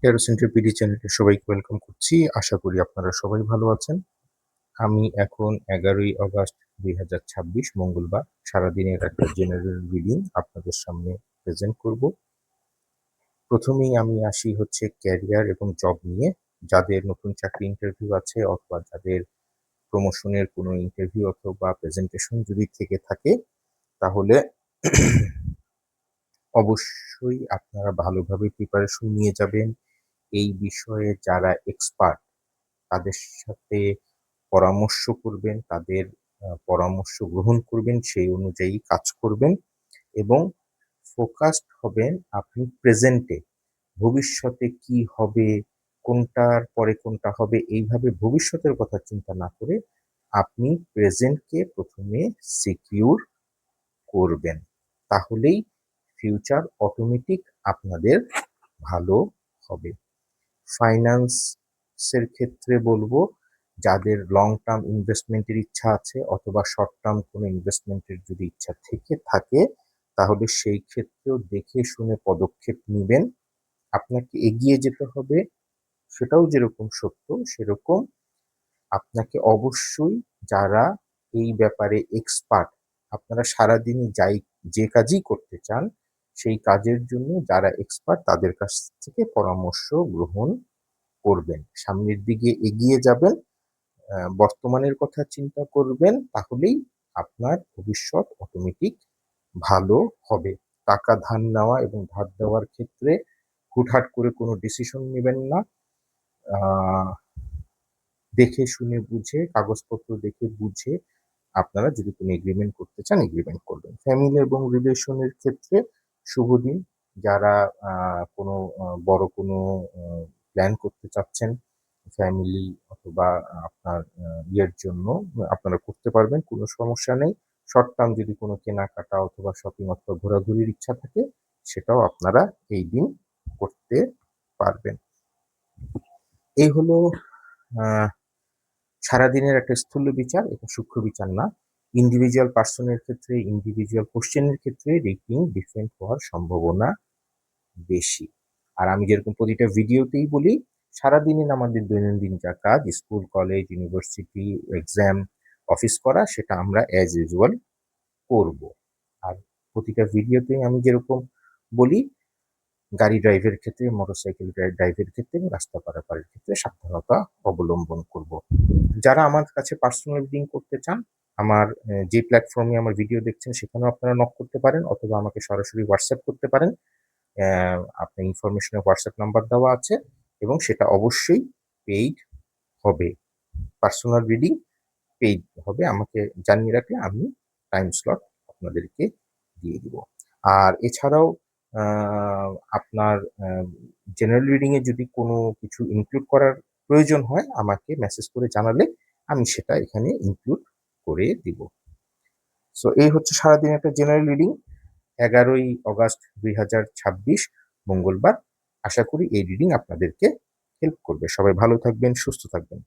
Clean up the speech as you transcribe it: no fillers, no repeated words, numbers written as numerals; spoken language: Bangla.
এরোসেন্ট্রিক পিডি চ্যানেলে সবাইকে ওয়েলকাম করছি। আশা করি আপনারা সবাই ভালো আছেন। আমি এখন 11ই অগাস্ট 2026 মঙ্গলবার সারাদিনের একটা জেনারেল রিডিং আপনাদের সামনে প্রেজেন্ট করব। প্রথমেই আমি আসি হচ্ছে ক্যারিয়ার এবং জব নিয়ে। যাদের নতুন চাকরি ইন্টারভিউ আছে অথবা যাদের প্রমোশনের কোনো ইন্টারভিউ অথবা প্রেজেন্টেশন যদি থেকে থাকে তাহলে অবশ্যই আপনারা ভালোভাবে প্রিপারেশন নিয়ে যাবেন। এই বিষয়ে যারা এক্সপার্ট তাদের সাথে পরামর্শ করবেন, তাদের পরামর্শ গ্রহণ করবেন, সেই অনুযায়ী কাজ করবেন এবং ফোকাসড হবেন আপনি প্রেজেন্টে। ভবিষ্যতে কি হবে, কোনটার পরে কোনটা হবে, এইভাবে ভবিষ্যতের কথা চিন্তা না করে আপনি প্রেজেন্টকে প্রথমে সিকিউর করবেন। তাহলেই ফিউচার অটোমেটিক আপনাদের ভালো হবে। ফাইন্যান্সের ক্ষেত্রে বলবো, যাদের লং টার্ম ইনভেস্টমেন্টের ইচ্ছা আছে অথবা শর্ট টার্ম কোনো ইনভেস্টমেন্টের যদি ইচ্ছা থেকে থাকে তাহলে সেই ক্ষেত্রেও দেখে শুনে পদক্ষেপ নেবেন। আপনাকে এগিয়ে যেতে হবে, সেটাও যেরকম সত্য সেরকম আপনাকে অবশ্যই যারা এই ব্যাপারে এক্সপার্ট, আপনারা সারাদিনই যে কাজই করতে চান সেই কাজের জন্য যারা এক্সপার্ট তাদের কাছ থেকে পরামর্শ গ্রহণ করবেন। সামনের দিকে এগিয়ে যাবেন, বর্তমানের কথা চিন্তা করবেন, তাহলেই আপনার ভবিষ্যৎ অটোমেটিক ভালো হবে। টাকা ধার নেওয়া এবং ধার দেওয়ার ক্ষেত্রে হুটহাট করে কোনো ডিসিশন নেবেন না। আহ, দেখে শুনে বুঝে, কাগজপত্র দেখে বুঝে আপনারা যদি কোনো এগ্রিমেন্ট করতে চান এগ্রিমেন্ট করবেন। ফ্যামিলি এবং রিলেশনের ক্ষেত্রে শুভ দিন। যারা কোনো বড় কোনো প্ল্যান করতে চাচ্ছেন ফ্যামিলি অথবা আপনার ইয়ের জন্য, আপনারা করতে পারবেন, কোনো সমস্যা নেই। শর্ট টার্ম যদি কোনো কেনাকাটা অথবা শপিং অথবা ঘোরাঘুরির ইচ্ছা থাকে সেটাও আপনারা এই দিন করতে পারবেন। এই হলো আহ সারাদিনের একটা স্থূল বিচার, এটা সূক্ষ্ম বিচার না। ইন্ডিভিজুয়াল পার্সনের ক্ষেত্রে, ইন্ডিভিজুয়াল কোশ্চেনের ক্ষেত্রে রেটিং ডিফারেন্ট হওয়ার সম্ভাবনা বেশি। আর আমি যেরকম প্রতিটা ভিডিওতেই বলি, সারাদিনের আমাদের দৈনন্দিন যা কাজ, school college university exam office করা, সেটা আমরা অ্যাজ ইউজুয়াল করব। আর প্রতিটা ভিডিওতেই আমি যেরকম বলি, গাড়ি ড্রাইভের ক্ষেত্রে, মোটরসাইকেল ড্রাইভের ক্ষেত্রে, রাস্তা পারাপারের ক্ষেত্রে সাবধানতা অবলম্বন করব। যারা আমার কাছে পার্সোনাল রিডিং করতে চান, আমার যে প্ল্যাটফর্মে আমার ভিডিও দেখছেন সেখানেও আপনারা নক করতে পারেন অথবা আমাকে সরাসরি হোয়াটসঅ্যাপ করতে পারেন। আপনার ইনফরমেশনে হোয়াটসঅ্যাপ নাম্বার দেওয়া আছে এবং সেটা অবশ্যই পেইড হবে। পার্সোনাল রিডিং পেইড হবে, আমাকে জানিয়ে রাখলে আমি টাইম স্লট আপনাদেরকে দিয়ে দিব। আর এছাড়াও আপনার জেনারেল রিডিংয়ে যদি কোনো কিছু ইনক্লুড করার প্রয়োজন হয় আমাকে মেসেজ করে জানালে আমি সেটা এখানে ইনক্লুড করে দিব। সো এই হচ্ছে সারাদিন একটা জেনারেল রিডিং, 11ই অগাস্ট 2026 মঙ্গলবার। আশা করি এই রিডিং আপনাদেরকে হেল্প করবে। সবাই ভালো থাকবেন, সুস্থ থাকবেন।